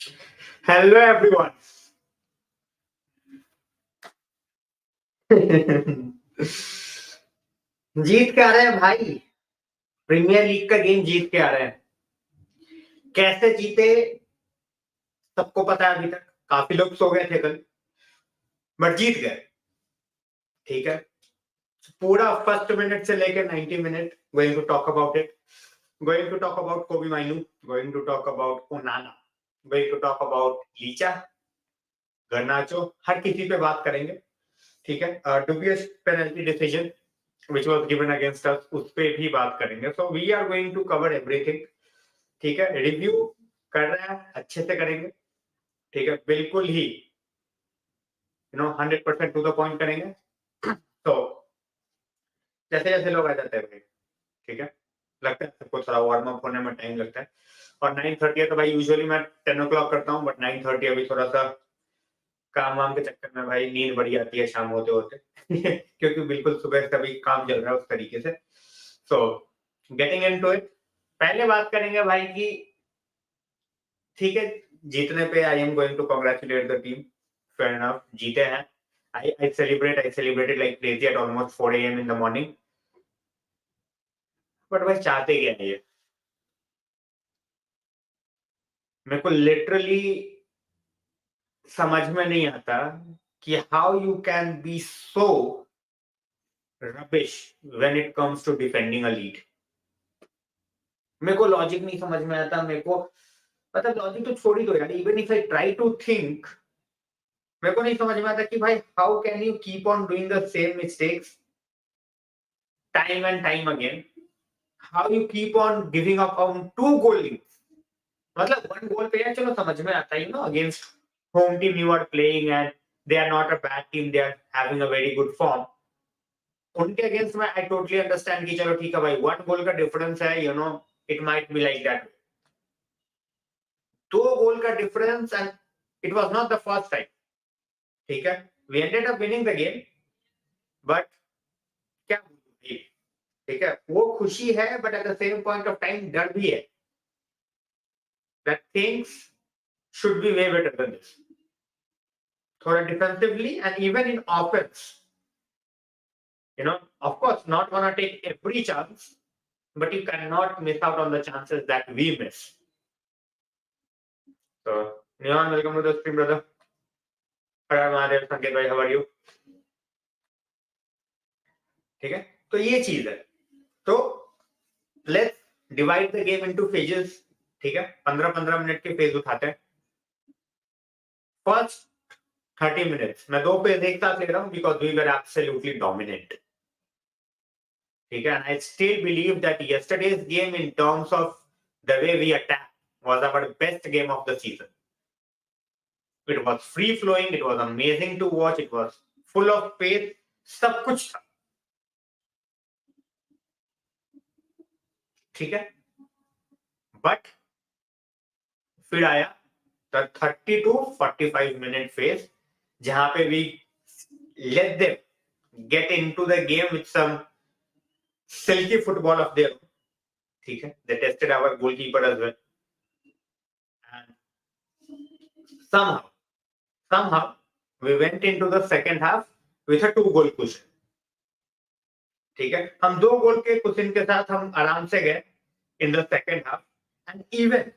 Hello everyone. जीत के आ रहे हैं भाई। प्रीमियर लीग का गेम जीत के आ रहे हैं। कैसे जीते सबको पता है। अभी तक काफी लोग सो गए थे कल, बट जीत गए। ठीक है, पूरा फर्स्ट मिनट से लेकर 90 minute going to talk about it. Going to talk about Kobbie Mainoo, going to talk about Onana, going to talk about Licha, Garnacho, हर किसी पे बात करेंगे। ठीक है, dubious penalty decision which was given against us, उस पे भी बात करेंगे। So we are going to cover everything। ठीक है, रिव्यू कर रहे हैं, अच्छे से करेंगे। ठीक है, बिल्कुल ही 100% टू द पॉइंट करेंगे। तो जैसे जैसे लोग आ जाते हैं भाई, ठीक है, लगता है सबको थोड़ा वार्म अप होने में टाइम लगता है। और 9:30 है तो भाई यूजुअली मैं 10 o'clock करता हूँ, बट 9:30 अभी थोड़ा सा काम वाम के चक्कर में भाई नींद बड़ी आती है शाम होते होते। क्योंकि बिल्कुल सुबह से अभी काम चल रहा है उस तरीके से। सो गेटिंग इनटू इट, पहले बात करेंगे भाई की, ठीक है, जीतने पे I am going to congratulate the team. Fair enough, जीते हैं। I celebrated like crazy at almost 4 a.m. in the morning। But भाई चाहते क्या है ये, मेरे को लिटरली समझ में नहीं आता कि how you can be so rubbish when it comes to defending a lead. मेरे को लॉजिक नहीं समझ में आता। मेरे को मतलब लॉजिक तो छोड़ ही दो यार, even if I try to think, मेरे को नहीं समझ में आता कि भाई how can you keep on doing the same mistakes time and time again. How you keep on giving up on 2 goal leads। मतलब 1 goal पे है चलो समझ में आता है, against home team you are playing and they are not a bad team, they are having a very good form. उनके against में आई टोटली अंडरस्टैंड कि चलो ठीक है भाई 1 goal का डिफरेंस है, it might be like that. 2 goal का difference and it was not the first time. ठीक है, we ended up winning the game, but क्या, ठीक है, वो खुशी है but at the same point of time डर भी है that things should be way better than this। थोड़ा defensively and even in offence, of course not gonna take every chance, but you cannot miss out on the chances that we miss। So Neon, welcome to the stream brother। हर महादेव संकेत भाई, how are you. ठीक है, तो ये चीज है। तो let's divide the game into phases. ठीक है, 15-15 मिनट के फेज उठाते हैं। फर्स्ट 30 मिनट्स मैं 2 फेज एक साथ ले रहा हूं because we were absolutely dominant. ठीक है, I still believe that yesterday's game in terms of the way we attack was our best game of the season. It was free flowing, it was amazing to watch, it was full of pace, सब कुछ था। ठीक है, but फिर आया the 30 to 45 minute phase, जहां पे we let them get into the game with some silky football of their own। ठीक है, they tested our goalkeeper as well, and somehow we went into the second half with a 2 goal cushion। ठीक है, हम 2 गोल के cushion के साथ हम आराम से गए in the second half. And even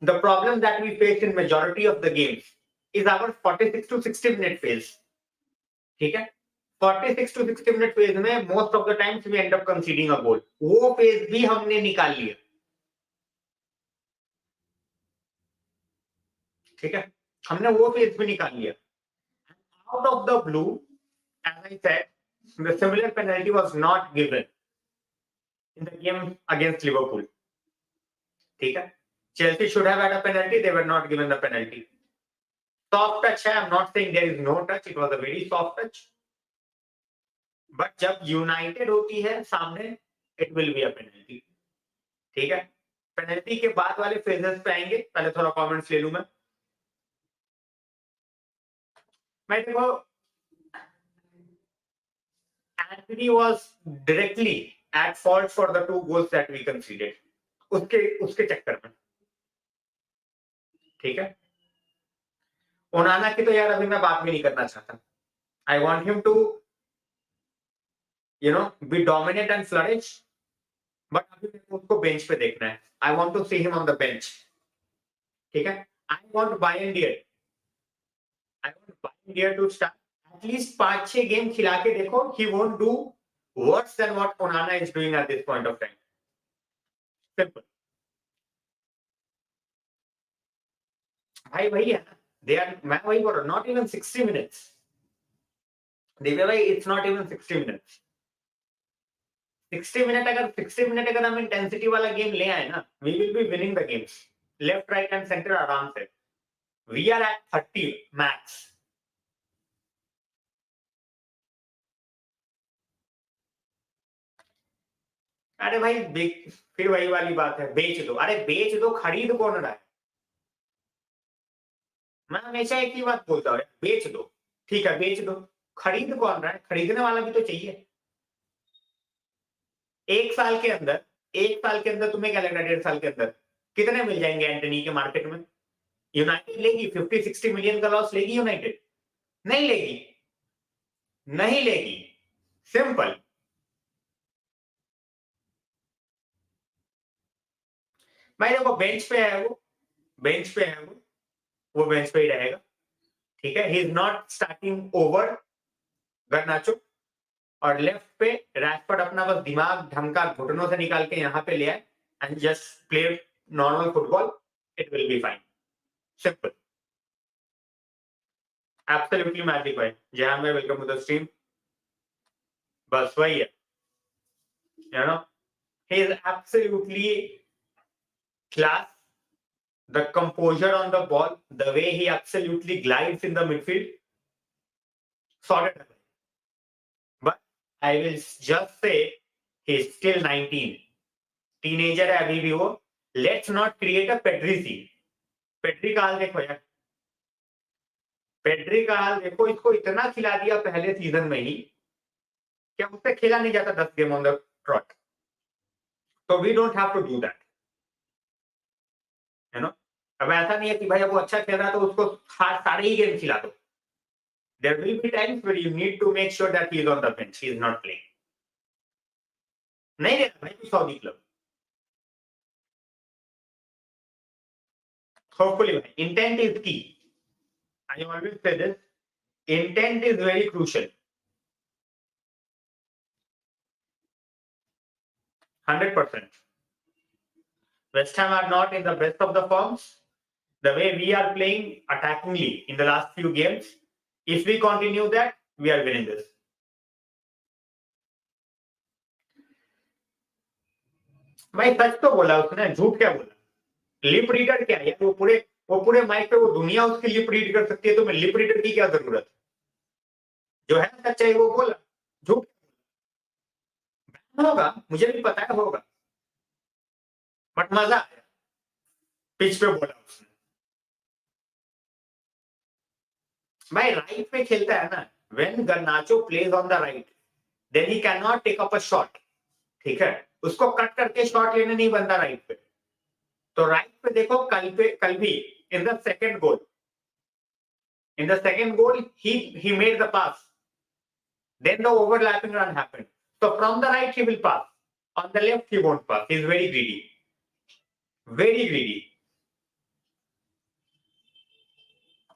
the problem that we faced in majority of the games is our 46 to 60 minute phase। ठीक है, 46 to 60 मिनट फेज में most of the times we end up conceding a goal, वो phase भी हमने निकाल लिया। ठीक है, हमने वो फेज भी निकाल लिया। Out of the blue, as I said, the similar penalty was not given in the game against Liverpool. ठीक है, Chelsea should have had a penalty, they were not given the penalty. Soft touch है, I am not saying there is no touch, it was a very soft touch, but जब United होती है सामने, it will be a penalty. ठीक है, penalty के बाद वाले फेजेस पे आएंगे, पहले थोड़ा कमेंट्स ले लूं मैं देखो, Antony was directly at fault for the 2 goals that we conceded. उसके उसके चक्कर में ठीक है, ओनाना की तो यार अभी मैं बात भी नहीं करना चाहता. I want him to be dominate and flourish, but अभी मेरे को उसको बेंच पे देखना है. I want to see him on the bench. ठीक है, I want Bayindir to start at least 5-6 game खिला के देखो. He won't do worse than what Onana is doing at this point of time. Simple. भाई वही है ना, they are, मैं वही बोल रहा हूं, नॉट इवन 60 मिनट्स. दिव्य भाई, it's not even 60 minutes. 60 minute अगर हम इंटेंसिटी वाला गेम ले आए ना, we will be winning the games left right and centre आराम से. We are at 30 max. अरे भाई फिर वही वाली बात है, बेच दो. अरे बेच दो, खरीद कौन रहा है? मैं हमेशा एक ही बात बोलता हूँ, बेच दो. ठीक है, बेच दो. खरीद कौन रहा है? खरीदने वाला भी तो चाहिए. एक साल के अंदर तुम्हें क्या लग रहा है, 1.5 साल के अंदर कितने मिल जाएंगे एंटनी के मार्केट में? यूनाइटेड लेगी 50-60 मिलियन का लॉस लेगी यूनाइटेड? नहीं लेगी, नहीं लेगी. सिंपल. भाई देखो, बेंच पे है वो, बेंच पे है वो बेंच पे ही रहेगा. ठीक है, he is not starting over गर्नाचो. और लेफ्ट पे रैशफोर्ड अपना बस दिमाग ढंग का घुटनों से निकाल के यहाँ पे ले आए and just play normal football. It will be fine. Simple. Absolutely magic भाई. जहां में वेलकम टू द स्ट्रीम. बस वही है, you know, he is absolutely class. The composure on the ball, the way he absolutely glides in the midfield, sorted. But I will just say he's still 19. Teenager है अभी भी वो. Let's not create a Pedri scene. Pedri का हाल देखो यार, Pedri का हाल देखो. इसको इतना खिला दिया पहले सीजन में ही, क्या उससे खेला नहीं जाता 10 गेम ऑन द ट्रॉट? तो we don't have to do that, you know. अब ऐसा नहीं है कि भाई अब वो अच्छा खेल रहा है तो उसको सारे ही गेम खिला दो. There will be times where you need to make sure that he is on the bench. He is not playing. नहीं देना भाई Saudi club. Hopefully, intent is key. I always say this. Intent is very crucial. 100%. West Ham are not in the best of the forms. The way we are playing attackingly in the last few games, if we continue that, we are winning this. भाई सच तो बोला उसने, झूठ क्या बोला? Lip reader क्या है? वो पूरे माइक पे वो दुनिया उसकी लिप रीड कर सकती है, तो मैं लिप रीडर की क्या जरूरत? जो है सच्चाई वो बोला, झूठ होगा, मुझे भी पता है होगा, बट मजा आया. पिच पे बोला उसने. भाई राइट पे खेलता है ना. When Garnacho plays on the right, then he can not take up a shot. ठीक है, उसको कट करके शॉट लेने नहीं बनता राइट पे. तो राइट पे देखो, कल भी in the second goal, he made the pass. Then the overlapping run happened. So from the right he will pass. On the left he won't pass. He's very greedy. Very greedy.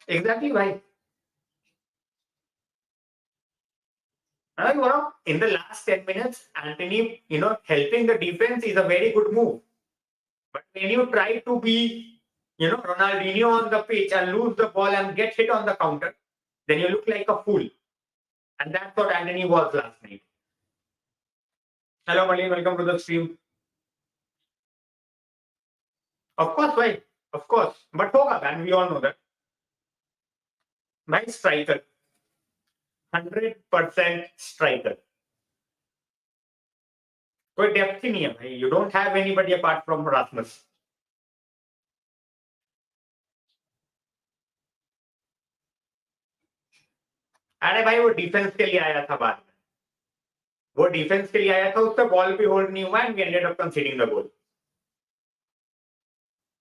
Exactly, भाई. In the last 10 minutes, Anthony, helping the defense is a very good move. But when you try to be, Ronaldinho on the pitch and lose the ball and get hit on the counter, then you look like a fool. And that's what Anthony was last night. Hello, Malin. Welcome to the stream. Of course, भाई. Of course. But होगा, man. We all know that. भाई striker. 100% striker. कोई depth ही नहीं है भाई. You don't have anybody apart from Rasmus. अरे भाई वो डिफेंस के लिए आया था बाद में. वो डिफेंस के लिए आया था, उससे बॉल भी होल्ड नहीं हुआ and we ended up conceding the goal.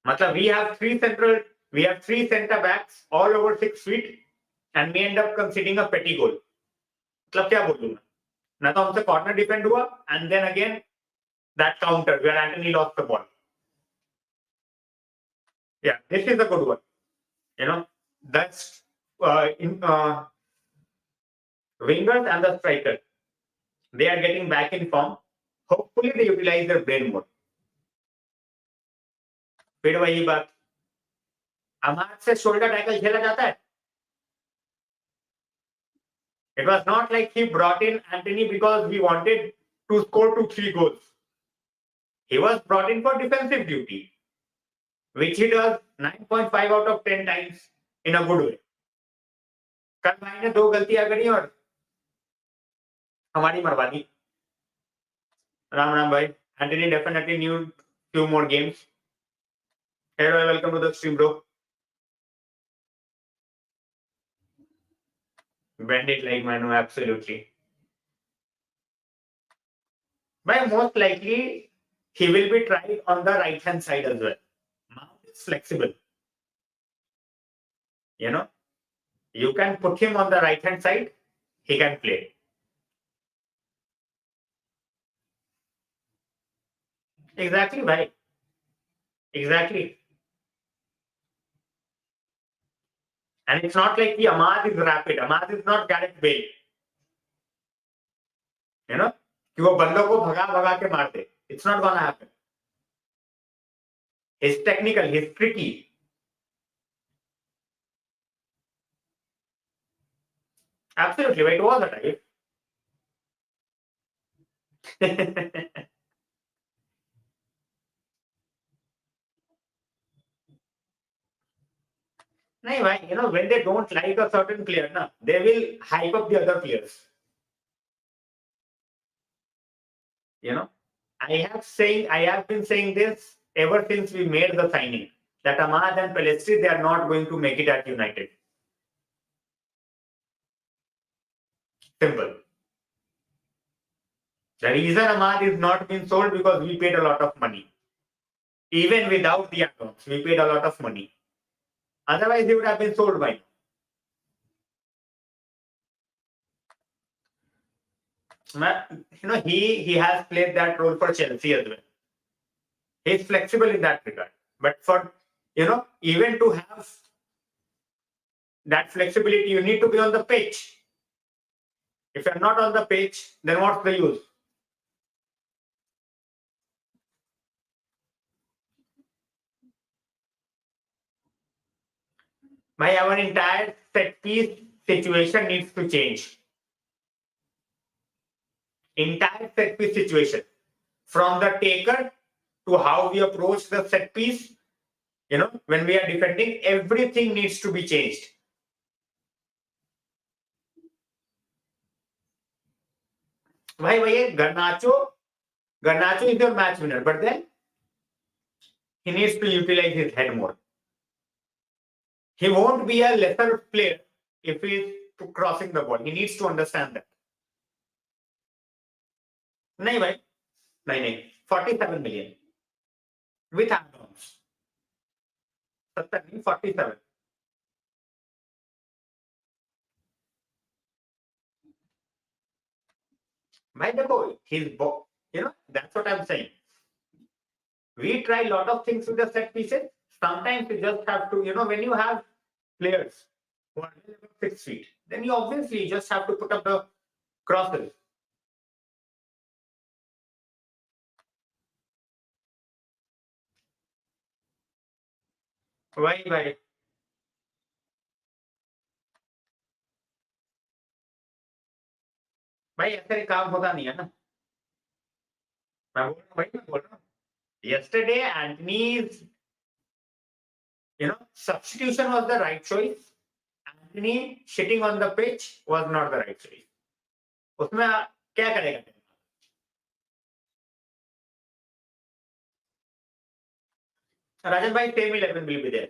मतलब we have 3 central We have 3 center backs all over 6 feet and we end up conceding a petty goal. मतलब क्या बोलूं मैं? ना तो हमसे corner defend हुआ and then again that counter where Anthony lost the ball. Yeah, this is a good one. You know, that's wingers and the striker. They are getting back in form. Hopefully they utilize their brain more. फिर वही बात, अमाद से shoulder tackle खेला जाता है. It was not like he brought in Anthony because he wanted to score 2-3 goals. He was brought in for defensive duty, which he does 9.5 out of 10 times in a good way. कल भाई ने 2 गलतियां करी और हमारी मरवा दी. राम राम भाई. Anthony definitely need few more games. Hello, welcome to the stream, bro. Bend it like Mainoo, absolutely. But most likely, he will be tried on the right hand side as well. Mount is flexible. You know, you can put him on the right hand side, he can play. Exactly, bhai. Exactly. And it's not like the Ahmad is rapid. Ahmad is not Gareth Bale. You know, कि वो बंदों को भगा भगा के मार दे. It's not gonna happen. He's technical, he's tricky. Absolutely, but it was a type. नहीं भाई, you know, when they don't like a certain player, na, they will hype up the other players. You know, I have been saying this ever since we made the signing that Ahmad and Pelestri, they are not going to make it at United. Simple. The reason Ahmad is not being sold because we paid a lot of money. Even without the add-ons, we paid a lot of money. Otherwise, he would have been sold by now. You know, he has played that role for Chelsea as well. He's flexible in that regard. But for, you know, even to have that flexibility, you need to be on the pitch. If you're not on the pitch, then what's the use? Our entire set piece situation needs to change. Entire set piece situation. From the taker to how we approach the set piece, you know, when we are defending, everything needs to be changed. Garnacho is your match winner, but then he needs to utilize his head more. He won't be a lesser player if he's crossing the ball. He needs to understand that. नहीं भाई, नहीं 47 million with add-ons. 70 नहीं 47. भाई देखो, you know, that's what I'm saying. We try a lot of things with the set pieces. Sometimes you just have to, you know, when you have players who are 6 feet, then you obviously just have to put up the crosses. Why? भाई ऐसे काम होता नहीं है ना. मैं बोल रहा हूँ. Yesterday, Anthony's, you know, substitution was the right choice. Anthony sitting on the pitch was not the right choice. उसमें क्या करेगा? Rajan bhai, same 11 will be there.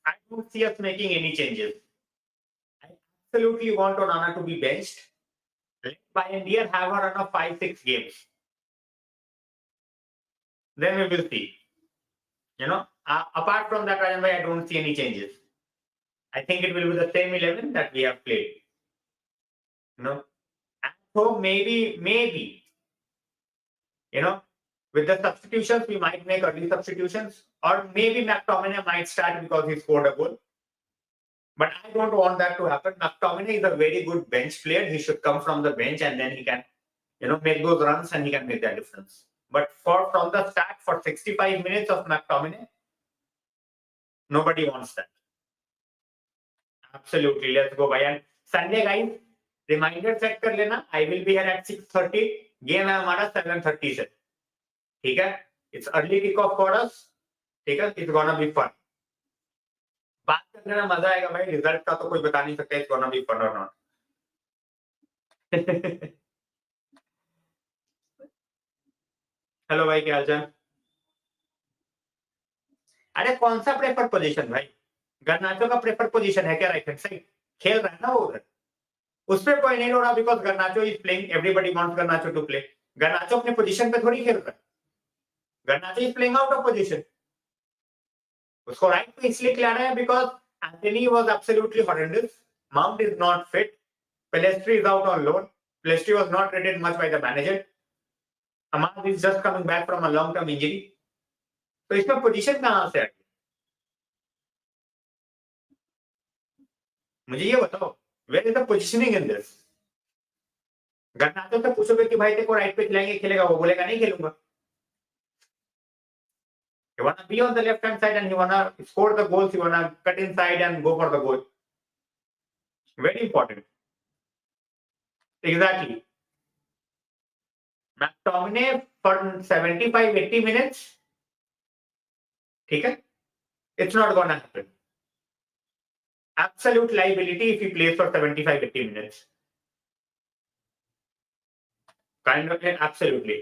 I don't see us making any changes. I absolutely want Onana to be benched. Let Pioneer have a run of 5-6 games. Then we will see. You know, Apart from that, Rajan bhai, I don't see any changes. I think it will be the same 11 that we have played. So maybe, with the substitutions, we might make early substitutions, or maybe McTominay might start because he scored a goal. But I don't want that to happen. McTominay is a very good bench player. He should come from the bench and then he can, make those runs and he can make that difference. But from the start, for 65 minutes of McTominay, nobody wants that. Absolutely. Let's go, bhai. And Sunday, guys, reminder set कर लेना. I will be here at 6:30. Game है हमारा 7:30 से. ठीक है? It's early kickoff for us. ठीक है? It's gonna be fun. बात करने में मजा आएगा भाई. रिजल्ट का तो कोई बता नहीं सकता. It's gonna be fun or not. Hello भाई, क्या हालचाल? अरे कौन सा प्रेफर पोजीशन भाई? गर्नाचो का प्रेफर पोजीशन है क्या राइट हैंड साइड? खेल रहा है ना वो उधर. उस पर कोई नहीं रो रहा because Garnacho is playing. Everybody wants Garnacho to play. Garnacho अपने पोजीशन पे थोड़ी खेल रहा है. Garnacho is playing out of position. उसको राइट पे इसलिए खिलाना है because Antony was absolutely horrendous. Mount is not fit. Pellistri is out on loan. Pellistri was not rated much by the manager. Amad is just coming back from a long term injury. तो इसमें position कहां से है? मुझे ये बताओ, where is the positioning in this? Garnacho से पूछोगे कि भाई तेरे को राइट पे खिलाएंगे, खेलेगा? वो बोलेगा नहीं खेलूंगा. He wanna be on the left hand side and he wanna score the goals. He wanna cut inside and go for the goal. Very important. Exactly. McTominay for 75-80 minutes. ठीक है? It's not gonna happen. Absolute liability if he plays for 75-80 minutes. Kind of, absolutely.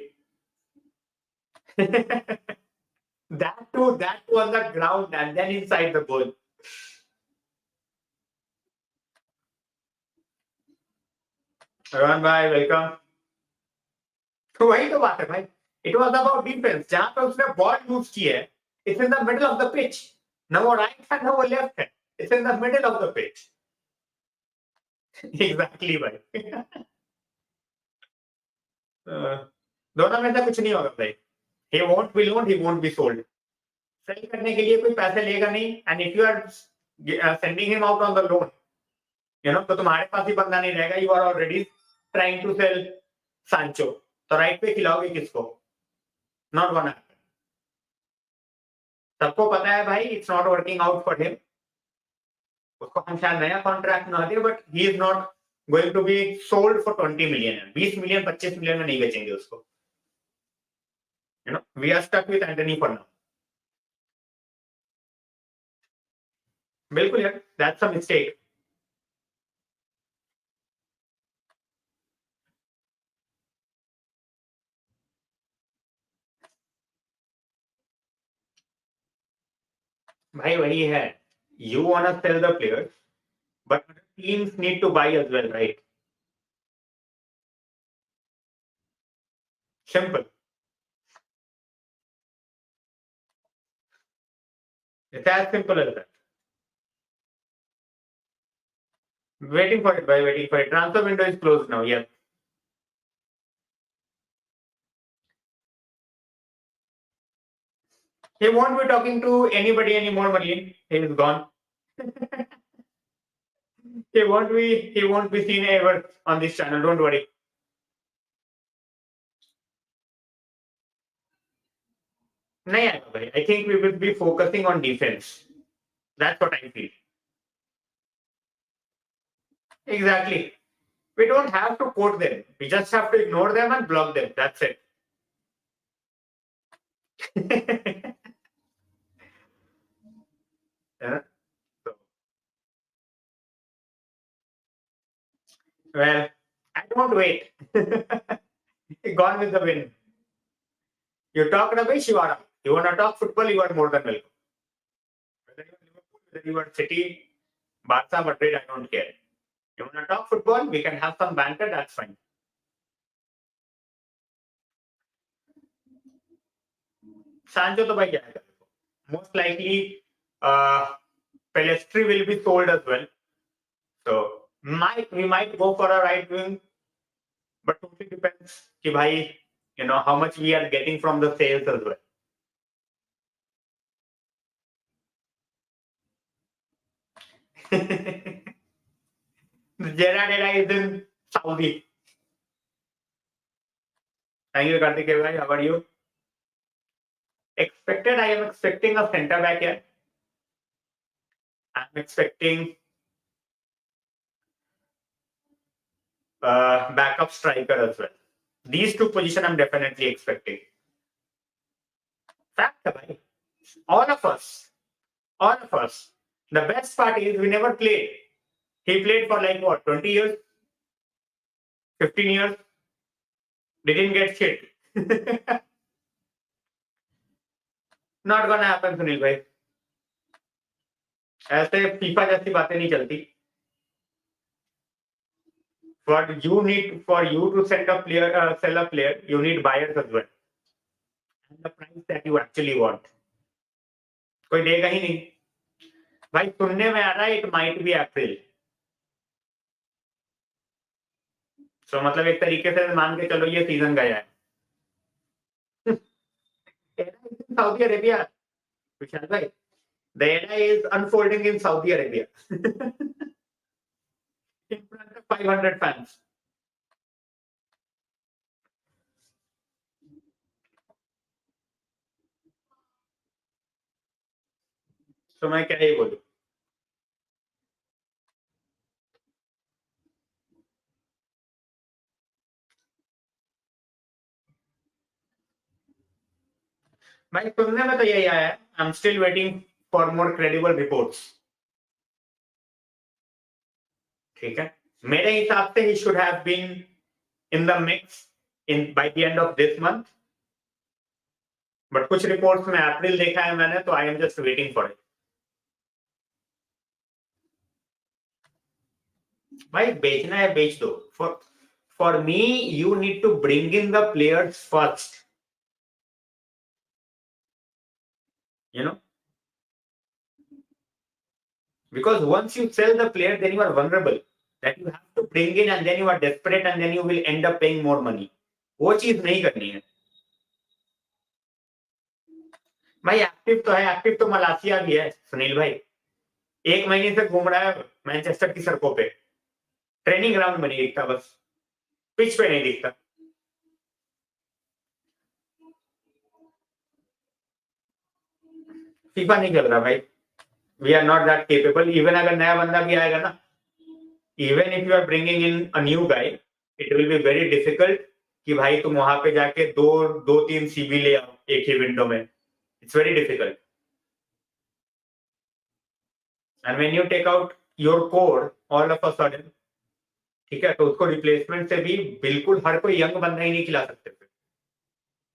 That too on the ground and then inside the goal. Rohan bhai, welcome. तो वही तो बात है भाई. It was about defense. जहां पे उसने ball use की है, it's in the middle of the pitch. No right hand, no left hand. It's in the middle of the pitch. Exactly भाई. दोनों में से कुछ नहीं होगा भाई. He won't be loaned, he won't be sold. Sell करने के लिए कोई पैसे लेगा नहीं. And if you are sending him out on the loan, तो तुम्हारे पास ही बंदा नहीं रहेगा. You are already trying to sell Sancho. तो राइट पे खिलाओगे किसको? Not gonna happen. सबको पता है भाई, it's not working out for him. उसको हम शायद नया कॉन्ट्रैक्ट ना दे, but he is not going to be sold for 20 million. 20 million 25 million में नहीं बेचेंगे उसको. We are stuck with Anthony for now. बिल्कुल यार, that's a mistake. भाई वही है. You wanna sell the players, but teams need to buy as well, right? Simple. It's as simple as that. Waiting for it, by waiting for it. Transfer window is closed now. Yes. He won't be talking to anybody anymore, Marlene. He is gone. He won't be seen ever on this channel. Don't worry. नहीं आएगा भाई. I think we will be focusing on defense. That's what I feel. Exactly. We don't have to quote them. We just have to ignore them and block them. That's it. Yeah. Well, I don't wait. Gone with the wind. You talk rubbish, you are out. You want to talk football, you are more than welcome. Whether you are Liverpool, whether you are City, Barca, Madrid, I don't care. You want to talk football, we can have some banter, that's fine. Sancho तो भाई क्या है? Most likely, Pelestri will be sold as well. So we might go for a right wing, but totally depends कि भाई, how much we are getting from the sales as well. Gerard is in Saudi. Thank you, Karthik bhai. How are you? I am expecting a centre back here. I'm expecting backup striker as well. These two positions I'm definitely expecting. Fact, bhai. All of us. All of us. The best part is we never played. He played for like what, 20 years? 15 years? Didn't get shit. Not gonna happen, Sunil भाई. ऐसे FIFA जैसी बातें नहीं चलती. For you to sell a player, you need buyers as well. And the price that you actually want. कोई देगा ही नहीं. भाई सुनने में आ रहा है, it might be April. So मतलब एक तरीके से मान के चलो ये सीजन गया है. Saudi Arabia, विशाल भाई. The era is unfolding in Saudi Arabia. In front of 500 fans. So मैं क्या ही बोलूं. भाई सुनने में तो यही आया है. I'm still waiting for more credible reports. ठीक है. मेरे हिसाब से he should have been in the mix by the end of this month. But कुछ रिपोर्ट्स में अप्रैल देखा है मैंने, तो I am just waiting for it. भाई बेचना है बेच दो. For me, you need to bring in the players first. Because once you sell the player, then you are vulnerable. That you have to bring in, and then you are desperate, and then you will end up paying more money. वो चीज नहीं करनी है. भाई active तो है. Active तो मलासिया भी है सुनील भाई. 1 महीने से घूम रहा है मैनचेस्टर की सड़कों पे. ट्रेनिंग ग्राउंड में नहीं दिखता, बस पिच पे नहीं दिखता. फीफा नहीं चल रहा भाई. We are not that capable. Even अगर नया बंदा भी आएगा ना, even if you are bringing in a new guy, it will be very difficult कि भाई तुम वहां पे जाके दो तीन सीबी ले आओ एक ही विंडो में. It's very difficult. And when you take out your core all of a sudden, ठीक है, तो उसको रिप्लेसमेंट से भी बिल्कुल हर कोई यंग बंदा ही नहीं खिला सकते.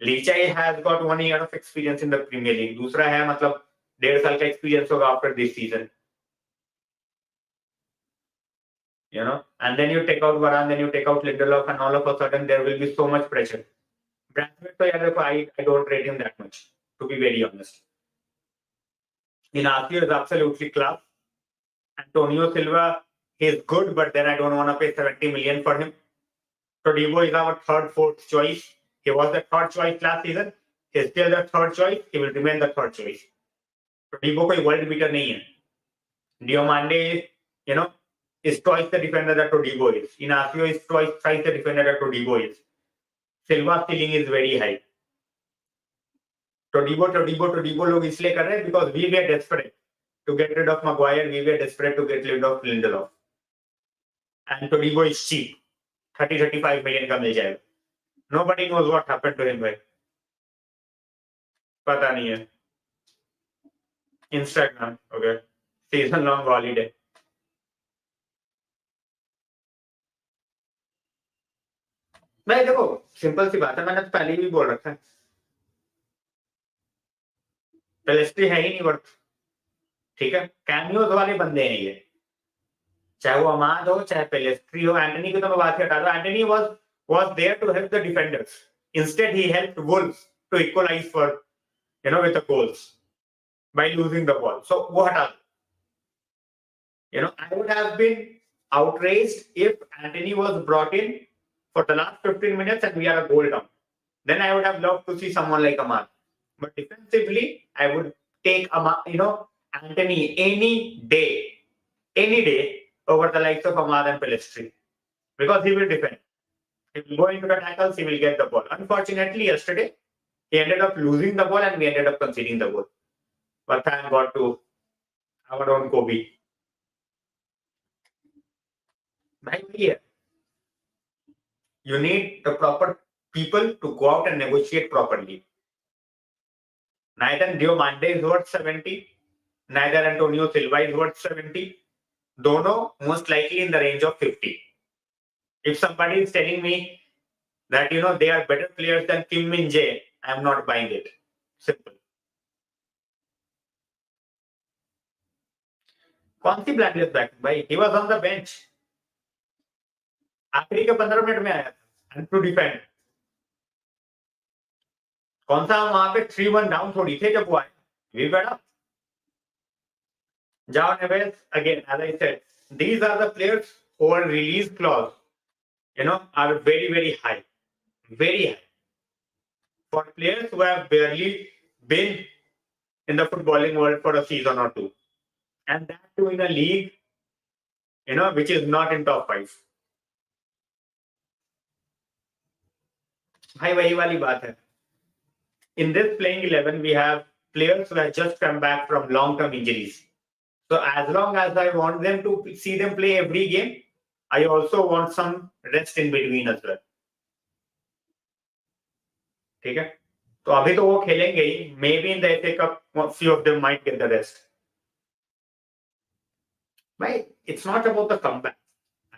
Licha has got 1 year of experience in the Premier League. दूसरा है मतलब 1.5 साल का एक्सपीरियंस होगा after this season. And then you take out Varane, then you take out Lindelof, and all of a sudden there will be so much pressure. Brentford, so yeah, I don't rate him that much, to be very honest. Inacio is absolutely class. Antonio Silva, he's good, but then I don't want to pay 70 million for him. Todibo is our third, fourth choice. He was the third choice last season. He's still the third choice. He will remain the third choice. Todibo कोई world beater नहीं है. Diomande, is twice the defender that Todibo is. Inacio is twice the defender that Todibo is. Silva's ceiling is very high. Todibo लोग इसलिए कर रहे हैं because we were desperate to get rid of Maguire. We were desperate to get rid of Lindelof. And Todibo is cheap. 30-35 million का मिल जाएगा. Nobody knows what happened to him, भाई. पता नहीं है. Instagram, okay. Season long holiday. नहीं देखो, simple सी बात है. मैंने तो पहले भी बोल रखा है. पेलेस्ट्री है ही नहीं वर्थ. ठीक है, कैमियोज वाले बंदे हैं ये. चाहे वो अमाद हो, चाहे पेलेस्ट्री हो. एंटनी की तो मैं बात ही हटा दूं. Antony was there to help the defenders. Instead, he helped Wolves to equalize with the goals. by losing the ball. So वो हटा दो. I would have been outraged if Anthony was brought in for the last 15 minutes and we are a goal down. Then I would have loved to see someone like Amar. But defensively, I would take Anthony any day over the likes of Amar and Pelistri because he will defend. He will go into the tackles, he will get the ball. Unfortunately, yesterday, he ended up losing the ball and we ended up conceding the goal. But thank God to our own Kobbie. You need the proper people to go out and negotiate properly. Neither Diomande is worth 70, neither Antonio Silva is worth 70. Dono most likely in the range of 50. If somebody is telling me that they are better players than Kim Min Jae, I am not buying it. Simple. कौन सी blacklist back भाई? He was on the bench. आखिरी के 15 minute में आया था to defend. कौन सा हम वहां पे 3-1 डाउन थोड़ी थे जब वो आए. We were up. Jao Neves, again, as I said, these are the players who are release clause, are very, very high. Very high. For players who have barely been in the footballing world for a season or two. And that too in a league, which is not in top 5. भाई वही वाली बात है. In this playing 11, we have players who have just come back from long-term injuries. So as long as I want them to see them play every game, I also want some rest in between as well. ठीक है. तो अभी तो वो खेलेंगे ही. Maybe in the FA Cup, few of them might get the rest. Right? It's not about the comeback. I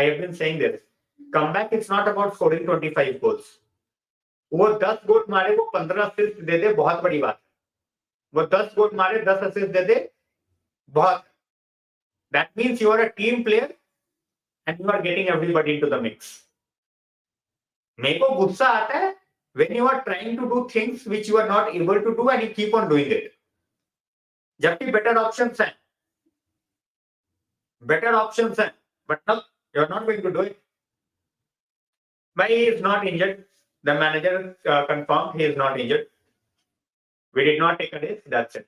have been saying this. Comeback, it's not about scoring 25 goals. वो 10 गोल मारे, वो 15 असिस्ट दे दे, बहुत बड़ी बात है. वो 10 गोल मारे, 10 असिस्ट दे दे, बहुत. That means you are a team player and you are getting everybody into the mix. मेरे को गुस्सा आता है when you are trying to do things which you are not able to do and you keep on doing it. जबकि better options हैं. But no, you are not going to do it. But he is not injured. The manager confirmed he is not injured. We did not take a risk. That's it.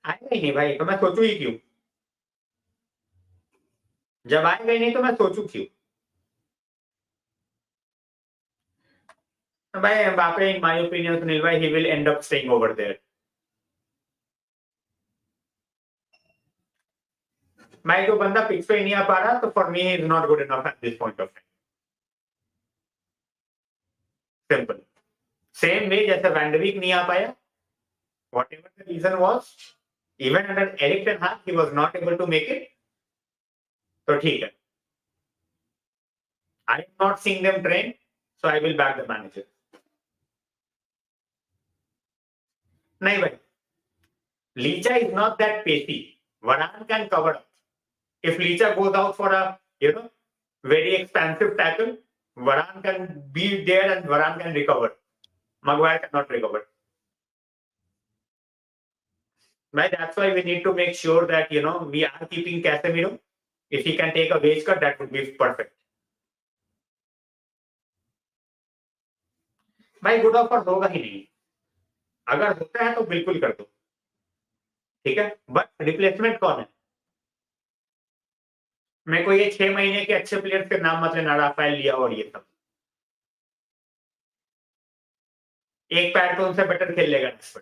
आएगा ही नहीं भाई, तो मैं सोचू ही क्यों? जब आएगा ही नहीं तो मैं सोचू क्यों? भाई Mbappe, in my opinion, Sunil bhai, he will end up staying over there. भाई जो बंदा पिच पे ही नहीं आ पा रहा, तो for me he is not good enough at this point of time. Simple. Same way जैसे वैंडविक नहीं आ पाया, whatever the reason was, even under Eric Ten Hag, he was not able to make it. तो ठीक है. I am not seeing them train, so I will back the manager. नहीं भाई. Licha is not that pacey. Varane can cover up. If Licha goes out for a very expansive tackle, Varane can be there and Varane can recover. Maguire cannot recover. Right? That's why we need to make sure that we are keeping Casemiro. If he can take a wage cut, that would be perfect. भाई good offer होगा ही नहीं. अगर होता है तो बिल्कुल कर दो. ठीक है. बट रिप्लेसमेंट कौन है? मेरे को ये 6 महीने के अच्छे प्लेयर्स के नाम मत लेना. राफेल लिया और ये सब. एक पैर तो उनसे बेटर खेल लेगा नेक्स्ट.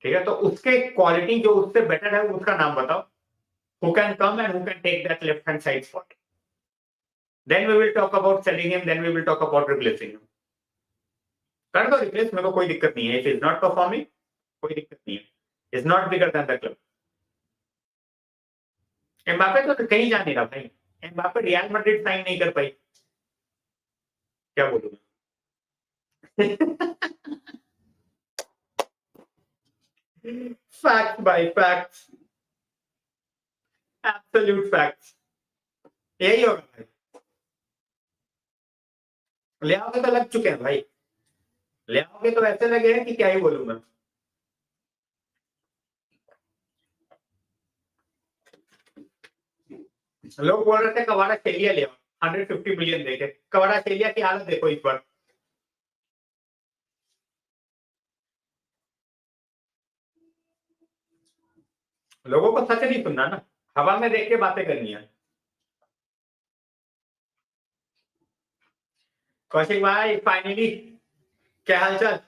ठीक है. तो उसके क्वालिटी जो उससे बेटर है उसका नाम बताओ. Who can come and who can take that left hand side spot? Then we will talk about selling him. Then we will talk about replacing him. कर दो रिप्लेस, मेरे को कोई दिक्कत नहीं है. If he is not performing, कोई दिक्कत नहीं है. Is not bigger than the club. Mbappe तो कहीं जा नहीं रहा भाई. एम्बापे रियल मैड्रिड साइन नहीं कर पाई. क्या बोलूं facts by facts. Absolute facts. यही होगा भाई. ले आओगे तो लग चुके हैं भाई, ले आओगे तो ऐसे लगे हैं कि क्या ही बोलूं मैं। लोग बोल रहे थे कवाड़ा खेलिया ले आओ 150 मिलियन देके, कवाड़ा खेलिया की हालत देखो इस बार। लोगों को सच नहीं सुनना ना, हवा में देख के बातें करनी है। कौशिक भाई फाइनली, क्या हालचाल?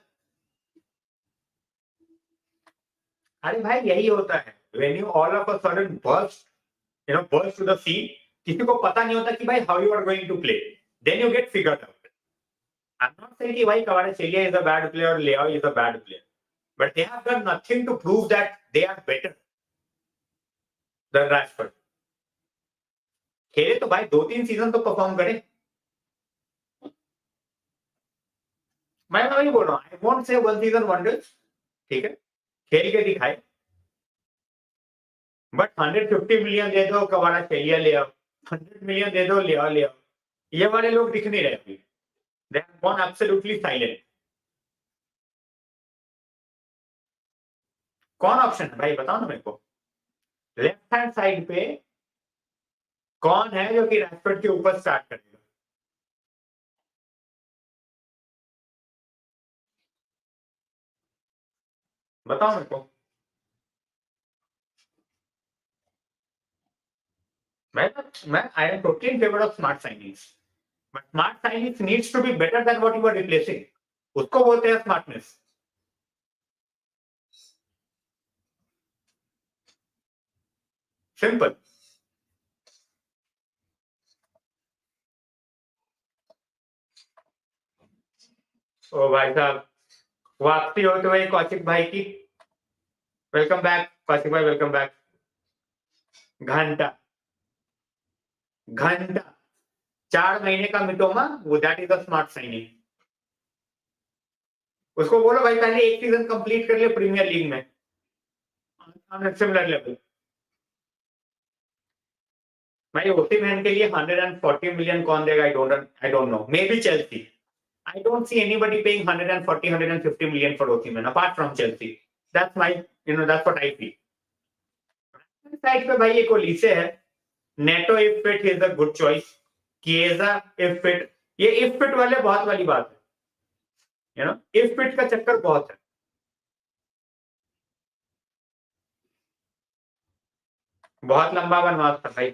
अरे भाई यही होता है, when you all of a sudden burst, burst to the scene, किसी को पता नहीं होता कि भाई how you are going to play, then you get figured out. I am not saying कि भाई कवाड़े इज अ बैड प्लेयर और लेआओ is a bad player, but they have done nothing to prove that they are better than Rashford. खेले तो भाई 2-3 season तो perform करे। मैं वही बोल रहा हूँ, I won't say one season wonders, ठीक है, खेल के दिखाए, बट 150 मिलियन दे दो कवाड़ा खेलिया ले आओ, 100 मिलियन दे दो ले आओ ले आओ, ये वाले लोग दिख नहीं रहे अभी, they have gone absolutely silent. कौन ऑप्शन है भाई बताओ ना मेरे को, लेफ्ट हैंड साइड पे कौन है जो कि रैशफोर्ड के ऊपर स्टार्ट करेगा? बताओ मेरे को। मैं I am totally in favour of smart signings, but smart signings needs to be better than what you are replacing, उसको बोलते हैं स्मार्टनेस। सिंपल। ओ भाई साहब, वापसी हो तो भाई कौशिक भाई की, वेलकम बैक कौशिक भाई, वेलकम बैक। घंटा, घंटा, 4 महीने का मिटोमा, वो that is a smart signing. उसको बोलो भाई पहले एक सीजन कंप्लीट कर ले प्रीमियर लीग में, सिमिलर लेवल। भाई ओसीमैन के लिए 140 मिलियन कौन देगा? I don't know, may be Chelsea. I don't see anybody paying 140, 150 million for Osimhen apart from Chelsea. That's my, that's what I feel. Side पे भाई एक ओलीसे है, Neto if fit is a good choice, Chiesa if fit, ये if fit वाले बहुत वाली बात है, इफ फिट का चक्कर बहुत है। बहुत लंबा वनवास था भाई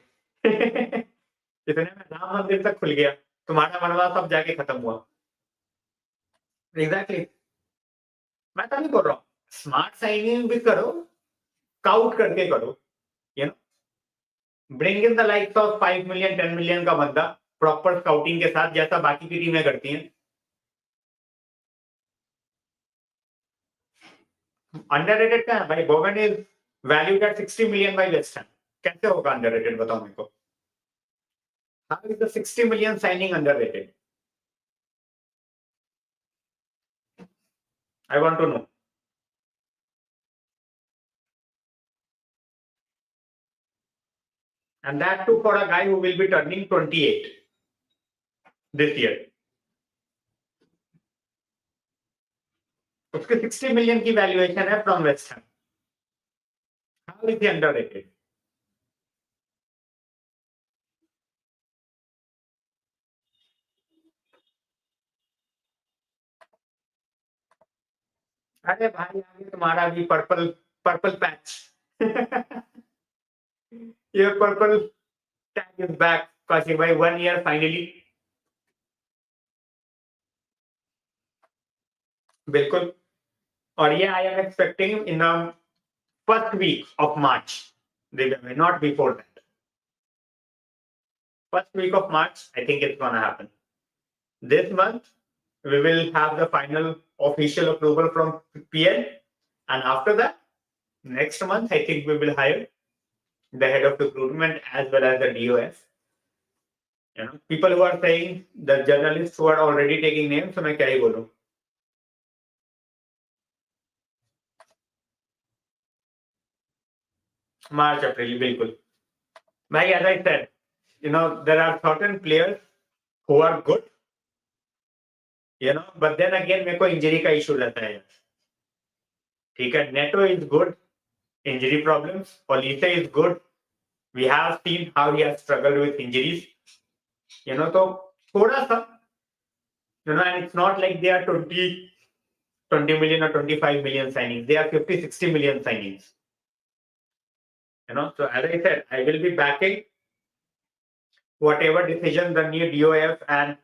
इतने में राम मंदिर तक खुल गया, तुम्हारा वनवास अब जाके खत्म हुआ। Exactly exactly. मैं तभी बोल रहा हूँ, स्मार्ट साइनिंग भी करो, स्काउट करके करो, you know bring in the likes of 5 million 10 million का बंदा, प्रॉपर स्काउटिंग के साथ, जैसा बाकी की टीमें करती हैं। अंडररेटेड क्या है भाई? Bowen is valued at 60 million by West Ham, कैसे होगा अंडररेटेड बताओ मेरे को? How is the 60 million signing underrated? I want to know. And that too for a guy who will be turning 28 this year. उसके 60 million की valuation है from West Ham, how is he underrated? अरे भाई आगे तुम्हारा भी purple, purple patch ये purple tag is back Kashif भाई, 1 year फाइनली। बिल्कुल, और ये I am expecting in the first week of March, not before that. First week of March, I think it's gonna happen. This month, we will have the final official approval from PL, and after that, next month, I think we will hire the head of recruitment as well as the DOS. People who are saying, the journalists who are already taking names, so मैं क्या ही बोलूं? March, April, बिल्कुल भाई, as I said, there are certain players who are good but then again मेरे को injury का issue रहता है। ठीक है, Neto is good, injury problems, Olise is good, we have seen how he has struggled with injuries, तो थोड़ा सा, and it's not like they are 20 million or 25 million signings, they are 50-60 million signings. So as I said, I will be backing whatever decision the new DOF and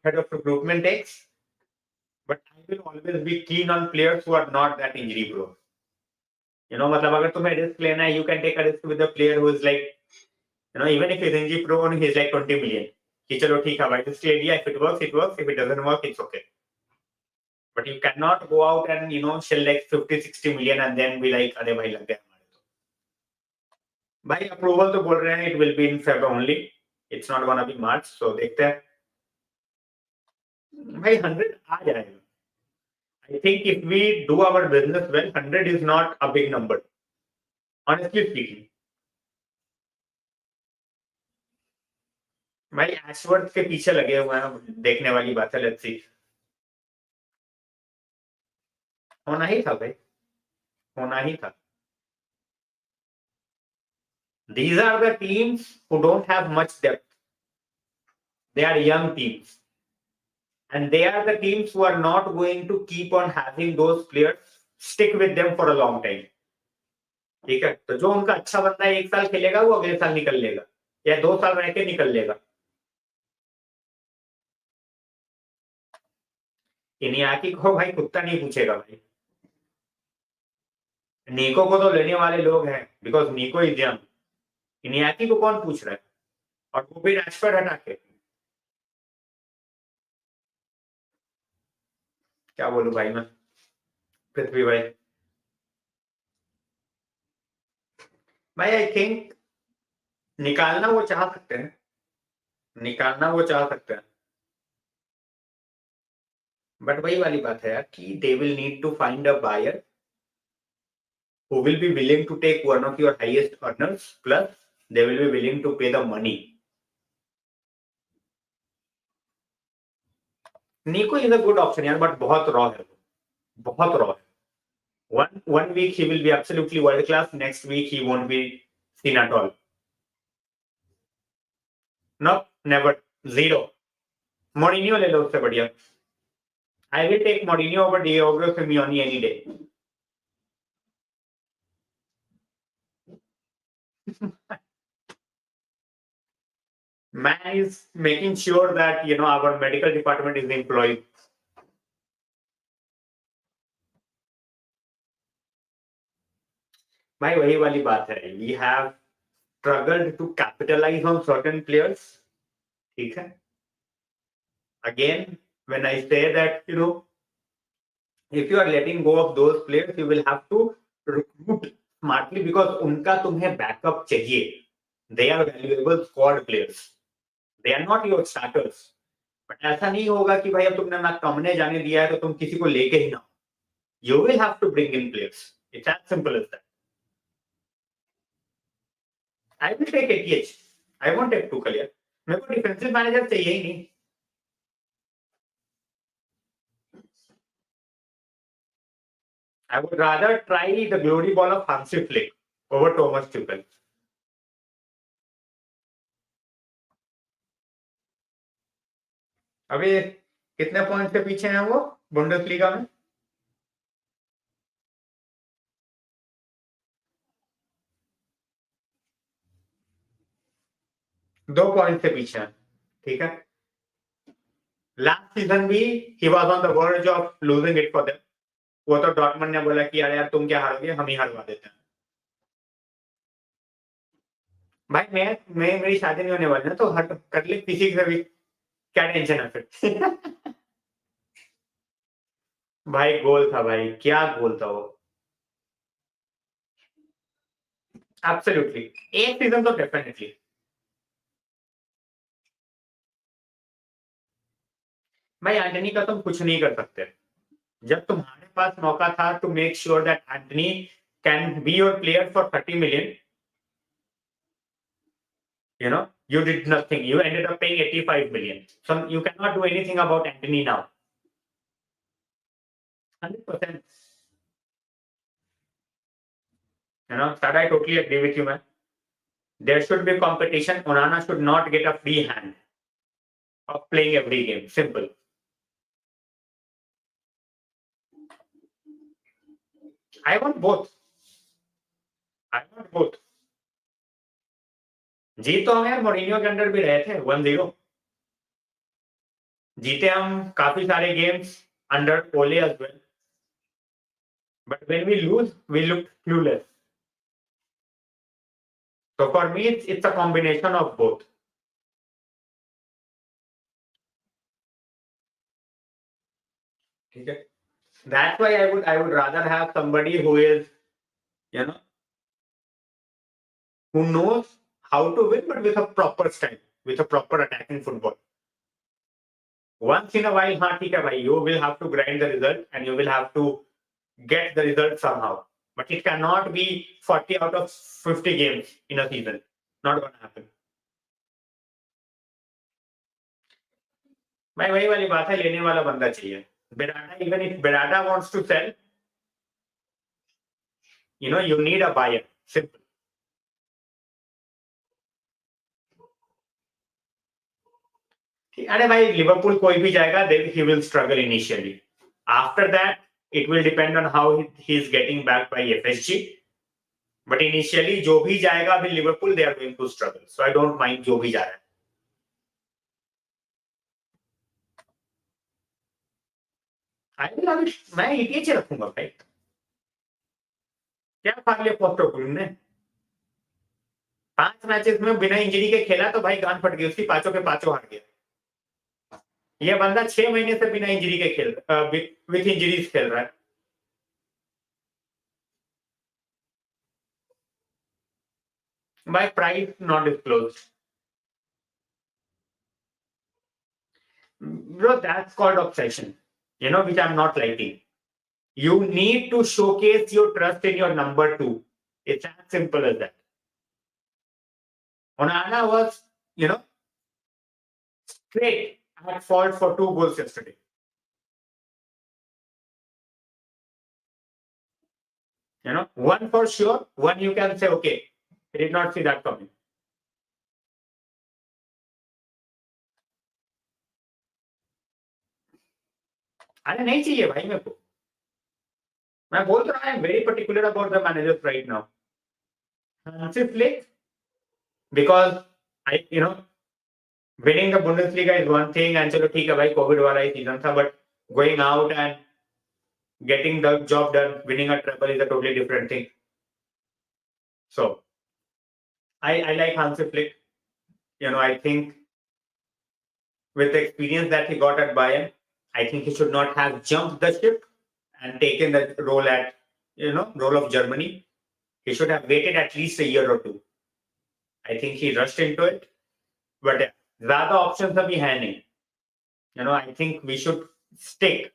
head of recruitment takes, but I will always be keen on players who are not that injury prone. मतलब अगर तुम्हें risk लेना है, you can take a risk with a player who is like, even if he's injury prone, he's like 20 million. कि चलो ठीक है भाई, रिस्क ले लिया, if it works, it works, if it doesn't work, it's okay. But you cannot go out and shell like 50-60 million and then be like, अरे भाई लग गया हमारे तो। भाई अप्रूवल तो बोल रहे हैं it will be in Feb only, it's not gonna be March, so देखते हैं भाई 100 आ जाएगा। I think if we do our business well, 100 is not a big number, honestly speaking. भाई एशवर्थ के पीछे लगे हुए हैं, देखने वाली बात है, लेट्स सी। होना ही था भाई, होना ही था। These are the teams who don't have much depth. They are young teams. And they are the teams who are not going to keep on having those players stick with them for a long time. ठीक है, तो जो उनका अच्छा बंदा है 1 साल खेलेगा, वो अगले साल निकल लेगा या 2 साल रह के निकल लेगा। इनियाकी को भाई कुत्ता नहीं पूछेगा भाई, नीको को तो लेने वाले लोग हैं बिकॉज नीको इज यंग। इनियाकी को कौन पूछ रहा है, और वो भी रैशफोर्ड हटा के। क्या बोलूं भाई मैं, पृथ्वी भाई आई थिंक निकालना वो चाह सकते हैं, निकालना वो चाह सकते हैं, बट वही वाली बात है यार कि they will need to find a buyer who will be willing to take one of your highest earners, plus they will be willing to pay the money. Nico is a good option यार, but बहुत raw है, बहुत raw है। One week he will be absolutely world class, next week he won't be seen at all. No, never, zero. Mourinho ले लो उससे बढ़िया। I will take Mourinho over Diego Simeone any day. Man is making sure that our medical department is employed. भाई वही वाली बात है, we have struggled to capitalize on certain players. ठीक है, again when I say that if you are letting go of those players, you will have to recruit smartly because उनका तुम्हें backup चाहिए। They are valuable squad players, they are not your starters. But ऐसा नहीं होगा कि भाई अब तुमने मैकटोमिने जाने दिया है तो तुम किसी को लेके ही ना, you will have to bring in players, it's as simple as that. I will take ATH, I won't take Tuchel यार, मेरे को डिफेंसिव मैनेजर चाहिए ही नहीं। I would rather try the glory ball of Hansi Flick over Thomas Tuchel. अभी कितने point से पीछे हैं वो बुंडेसलीगा में? 2 पॉइंट से पीछे हैं, ठीक है। लास्ट सीजन भी he was on the verge of losing it for them. वो तो डॉर्टमंड ने बोला कि यार तुम क्या हारोगे, हम ही हरवा देते हैं। भाई मैं मेरी शादी नहीं होने वाली ना, तो हट कर ले किसी से भी, क्या टेंशन है फिर। भाई गोल था भाई, क्या गोल था वो, एब्सोल्युटली। एक सीजन तो डेफिनेटली। भाई एंटनी का तुम कुछ नहीं कर सकते, जब तुम्हारे पास मौका था to make sure that Antony can be your player for 30 million, You did nothing. You ended up paying 85 million. So you cannot do anything about Anthony now. 100%. That I totally agree with you, man. There should be competition. Onana should not get a free hand of playing every game. Simple. I want both. जीत तो हम यार Mourinho के under भी रहे थे 1-0. जीते हम काफी सारे गेम्स अंडर ओले as well. But when we lose, we look clueless. So for me, it's a combination of both. Okay. That's why I would rather have somebody who is, who knows how to win, but with a proper style, with a proper attacking football. Once in a while, you will have to grind the result and you will have to get the result somehow. But it cannot be 40 out of 50 games in a season. Not going to happen. भाई वही वाली बात है, लेने वाला बंदा चाहिए. Berata, even if Berata wants to sell, you need a buyer. Simple. अरे भाई लिवरपूल कोई भी जाएगा, he will struggle initially. After that, it will depend on how he is getting back by FSG. But initially, जो भी जाएगा अभी Liverpool, they are going to struggle. So I don't mind जो भी जा रहा है. मैं ETH रखूंगा भाई. क्या फाड़ लिया पोस्टोकुलम ने? 5 मैचेस में बिना इंजरी के खेला तो भाई गान फट गई उसकी, पांचों के पांचों हार गया. ये बंदा 6 महीने से बिना इंजरी के खेल विथ इंजरीज खेल रहा है. By price not disclosed. Bro, that's called obsession, which I'm not liking. You need to showcase your trust in your number two. It's as simple as that. Onana was, straight at fault for 2 goals yesterday. One for sure, one you can say, okay, I did not see that coming. अरे नहीं चाहिए भाई मेरे को. मैं बोल रहा हूँ, I'm very particular about the managers right now. Hansi Flick, because winning the Bundesliga is one thing, and चलो ठीक है भाई कोविड वाला ही सीजन था, but going out and getting the job done, winning a treble is a totally different thing. So I like Hansi Flick. I think with the experience that he got at Bayern, I think he should not have jumped the ship and taken the role at role of Germany. He should have waited at least a year or two. I think he rushed into it. But ज़्यादा options अभी है नहीं. I think we should stick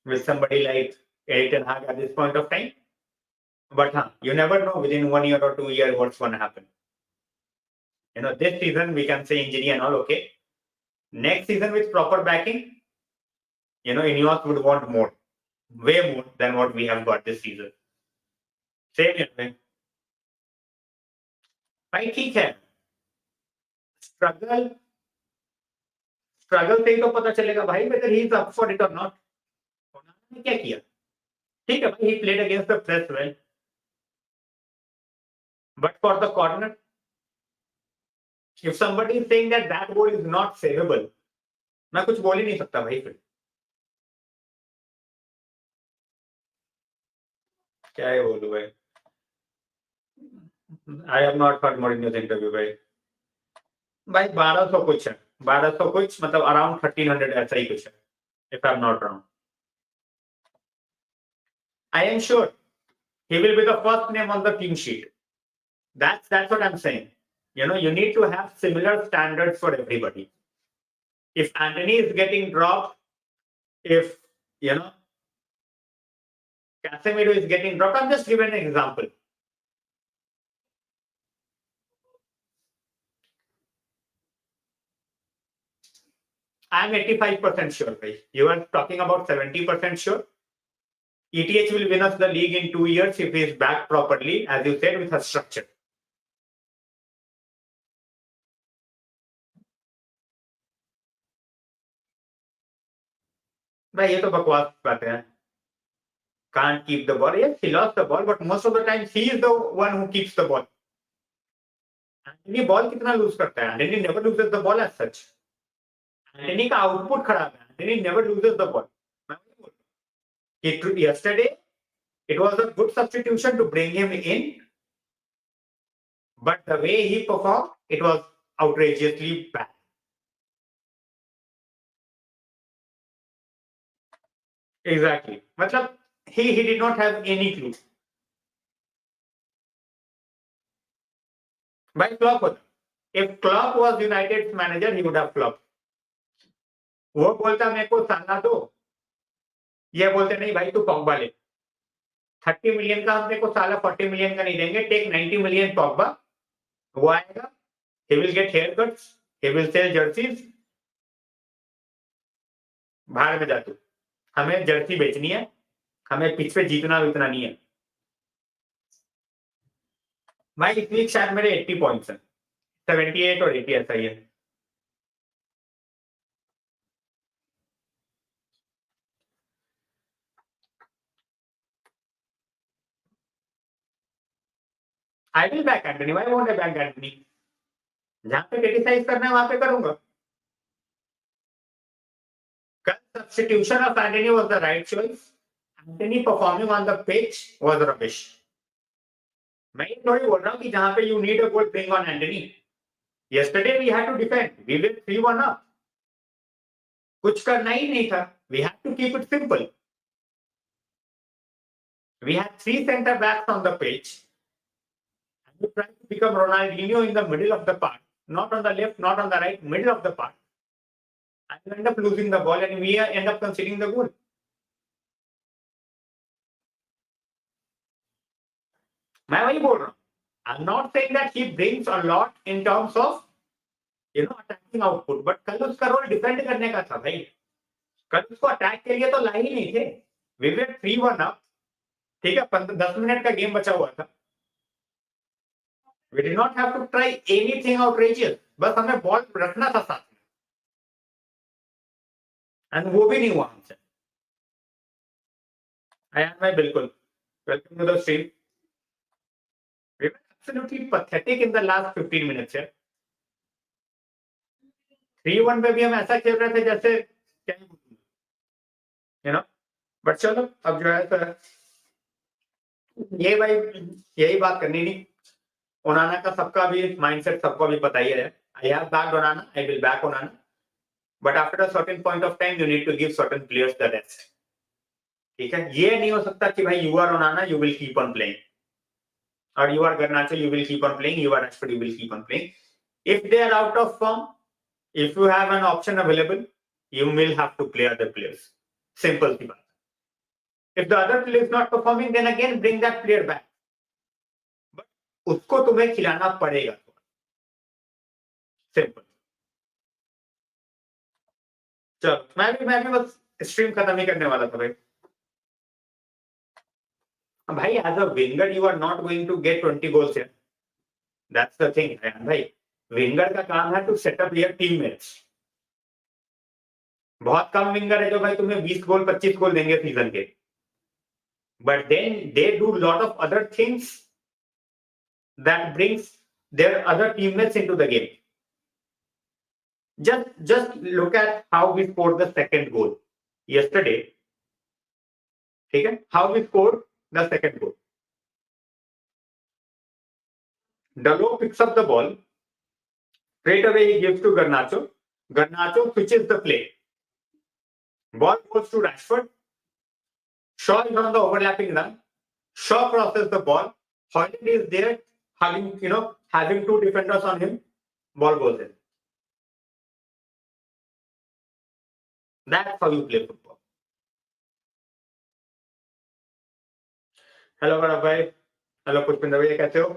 with somebody like Erik Ten Hag at this point of time. But you never know within 1 year or 2 years what's going to happen. This season we can say injury and all, okay. Next season with proper backing, Ineos would want more, way more than what we have got this season. Same here, man. भाई ठीक है. Struggle से ही तो पता चलेगा भाई whether he is up for it or not. उन्होंने क्या किया? ठीक है भाई, he played against the press well. But for the corner, if somebody is saying that goal is not savable, मैं कुछ बोल ही नहीं सकता भाई फिर. क्या है बोलूं भाई? I have not heard Mourinho's interview भाई. 1200 कुछ है, 1200 कुछ मतलब around 1300 ऐसा ही कुछ है, if I'm not wrong. I am sure he will be the first name on the team sheet. That's what I'm saying. You need to have similar standards for everybody. If Anthony is getting dropped, if Casemiro is getting dropped, I'm just giving an example. I am 85% sure, bhai. You are talking about 70% sure. ETH will win us the league in 2 years if he is back properly, as you said, with a structure. भाई ये तो बकवास बात है. Can't keep the ball. Yes, he lost the ball, but most of the time he is the one who keeps the ball. Antony ball कितना lose करता है? Antony never loses the ball as such. Antony का output खराब है. Antony never loses the ball. Yesterday it was a good substitution to bring him in, but the way he performed, it was outrageously bad. Exactly. मतलब he did not have any clue. भाई flop होता. If Klopp was United's manager, he would have flopped. वो बोलता मेरे को साला दो, ये बोलते नहीं भाई तू पॉग्बा ले. 30 मिलियन का हम तेरे को साला 40 मिलियन का नहीं देंगे. Take 90 million Pogba. वो आएगा. He will get haircuts. He will sell jerseys. बाहर में जा तू. हमें जर्सी बेचनी है. हमें पिच पे जीतना नहीं है. भाई इस वीक शायद मेरे 80 पॉइंट्स हैं. 78 और 80 ऐसा ही है. I will back Anthony. Why won't I back Anthony? जहां पे क्रिटिसाइज करना है वहां पे करूंगा. Substitution of Anthony was the right choice. Anthony performing on the pitch was rubbish. मैं ये थोड़ी बोल रहा हूँ कि जहां पे you need a goal, bring on Anthony. Yesterday we had to defend. We were 3-1 up. कुछ करना ही नहीं था. We had to keep it simple. We had 3 center backs on the pitch. And we tried to become Ronaldinho in the middle of the park. Not on the left, not on the right, middle of the park. And we end up losing the ball and we end up conceding the goal. मैं वही बोल रहा हूँ. I'm not saying that he brings a lot in terms of attacking output, but कल उसका role defend करने का था भाई. कल उसको अटैक के लिए तो ला ही नहीं थे. We were 3-1 up. ठीक है, 10 मिनट का गेम बचा हुआ था. We did not have to try anything outrageous. बस हमें बॉल रखना था साथ में. And वो भी नहीं हुआ हमसे. आया भाई बिल्कुल. Welcome to the stream. We were absolutely pathetic in the last 15 minutes. 3-1 पे भी हम ऐसा खेल रहे थे जैसे बट चलो अब जो है तो ये भाई यही बात करनी नहीं. ओनाना का सबका भी माइंडसेट सबको भी पता ही है. I have backed Onana. I will back Onana. But after a certain point of time, you need to give certain players the rest. ठीक है. ये नहीं हो सकता कि भाई you are Onana, you will keep on playing. Or you are Garnacho, you will keep on playing. You are Rashford, you will keep on playing. If they are out of form, if you have an option available, you will have to play other players. Simple सी बात. If the other player is not performing, then again bring that player back. But उसको तुम्हें खिलाना पड़ेगा. Simple. चलो मैं भी बस stream खत्म ही करने वाला था भाई. भाई as a winger you are not going to get 20 goals here. That's the thing भाई. विंगर का काम है to set up your teammates. बहुत कम विंगर है जो भाई तुम्हें 20 गोल 25 गोल देंगे सीजन के. But then they do lot of other things that brings their other teammates into the game. just look at how we scored the second goal yesterday. ठीक है, how we scored the second goal. Dalot picks up the ball. Straight away he gives to Garnacho. Garnacho switches the play. Ball goes to Rashford. Shaw is on the overlapping run. Shaw crosses the ball. Haaland is there, having 2 defenders on him. Ball goes in. That's how you play football. Hello बड़ा भाई. Hello Pushpinder भैया, कैसे हो?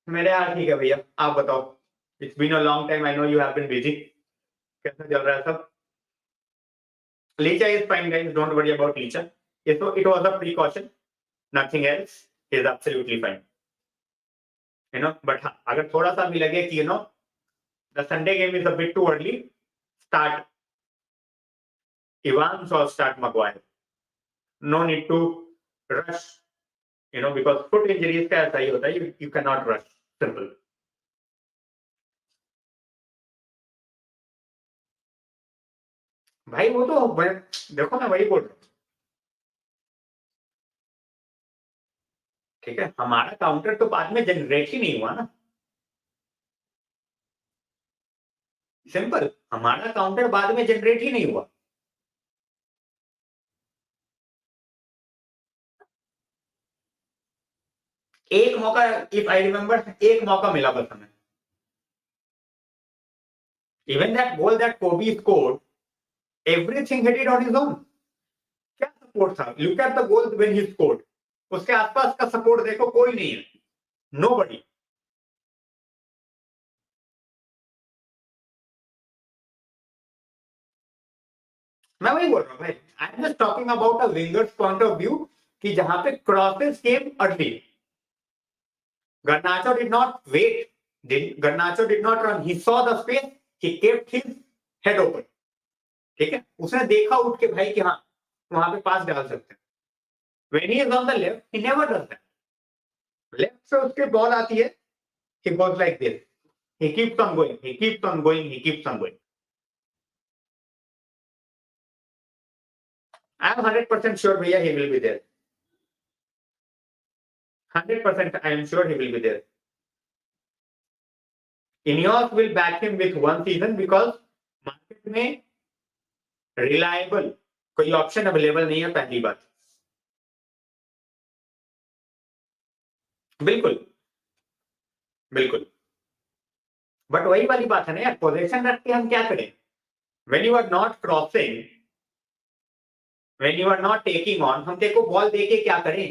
मेरे हाल ठीक है भैया, आप बताओ. It's been a long time. I know you have been busy. कैसा चल रहा है सब? Licha is fine, guys. Don't worry about Licha. It was a precaution, nothing else. He is absolutely fine. But अगर थोड़ा सा भी लगे कि the Sunday game is a bit too early, start Evans or start Maguire. No need to rush, because foot injuries का ऐसा ही होता है. You cannot rush. Simple. भाई वो तो देखो मैं वही बोल रहा हूँ. ठीक है, हमारा काउंटर तो बाद में जनरेट ही नहीं हुआ ना. सिंपल, हमारा काउंटर बाद में जनरेट ही नहीं हुआ. एक मौका, इफ आई रिमेंबर, एक मौका मिला बस हमें. इवन दैट गोल दैट कोबी scored, everything he did on his own. क्या सपोर्ट था? Look at the goal when he scored. उसके आसपास का सपोर्ट देखो, कोई नहीं है. नोबडी. मैं वही बोल रहा हूँ भाई. I am just talking about a wingers point of view कि जहां पे crosses came early. Garnacho did not wait. Garnacho did not run. He saw the space. He kept his head open. ठीक है, उसने देखा उठ के भाई कि हाँ वहां पे पास डाल सकते हैं. When he is on the left, he never does that. Left से उसके बॉल आती है, he goes like this. He keeps on going. He keeps on going. He keeps on going. I am 100% sure भैया he will be there. 100% I am sure he will be there. Ineos will back him with one season because market में reliable कोई option available नहीं है. पहली बात. बिल्कुल बिल्कुल. But वही वाली बात है ना यार, पोजीशन रख के हम क्या करें? When you are not crossing, when you are not taking on, हम देखो बॉल देके क्या करें?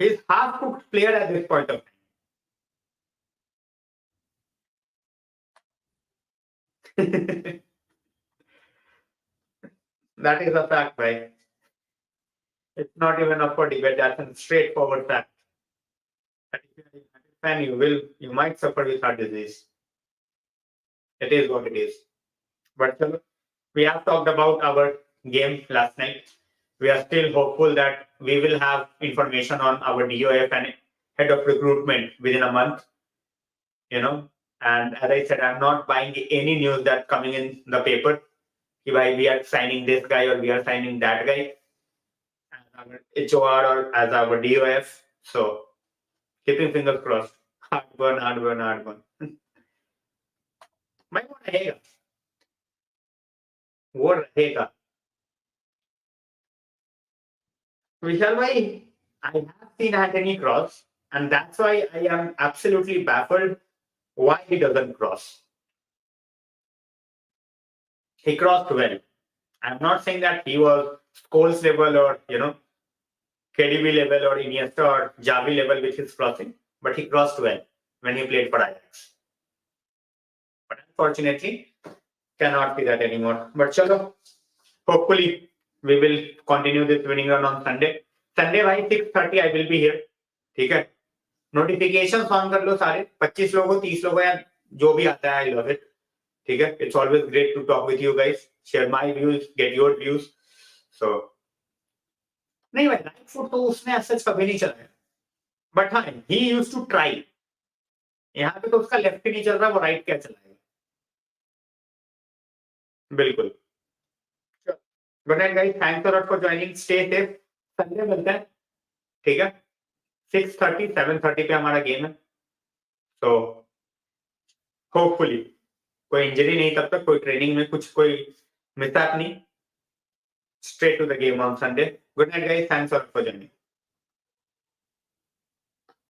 He is half cooked player at this point of time. That is a fact, right? It's not even up for debate. That's a straightforward fact. And if you're a United fan, you might suffer with heart disease. It is what it is. But we have talked about our game last night. We are still hopeful that we will have information on our DOF and head of recruitment within a month. And as I said, I'm not buying any news that's coming in the paper. We are signing this guy or we are signing that guy as our HOR or as our DOF. So keeping fingers crossed. Hard burn. भाई वो रहेगा. विशाल भाई, I have seen Anthony cross, and that's why I am absolutely baffled why he doesn't cross. He crossed well. I'm not saying that he was Scholes level or KDB level or Iniesta or Javi level with his crossing, but he crossed well when he played for Ajax. But unfortunately, cannot see that anymore. But chalo, hopefully we will continue this winning run on Sunday. Sunday भाई 6:30 I will be here. ठीक है, notification on कर लो सारे. 25 लोगों 30 लोगों या जो भी आता है. I love it. ठीक है, it's always great to talk with you guys, share my views, get your views. So नहीं भाई, राइट फुट तो उसने ऐसा कभी नहीं चलाया. बट हाँ, ही यूज्ड टू ट्राई. यहाँ पे तो उसका लेफ्ट ही नहीं चल रहा, वो राइट क्या चलाएगा? बिल्कुल. Good night guys, thanks a lot for joining. Stay safe. Sunday मिलते हैं. ठीक है, 6:30 7:30 पे हमारा गेम है. तो होपफुली कोई इंजरी नहीं तब तक, कोई ट्रेनिंग में कुछ कोई मिसअप नहीं. Straight to the game on Sunday. Good night, guys. Thanks a lot for joining.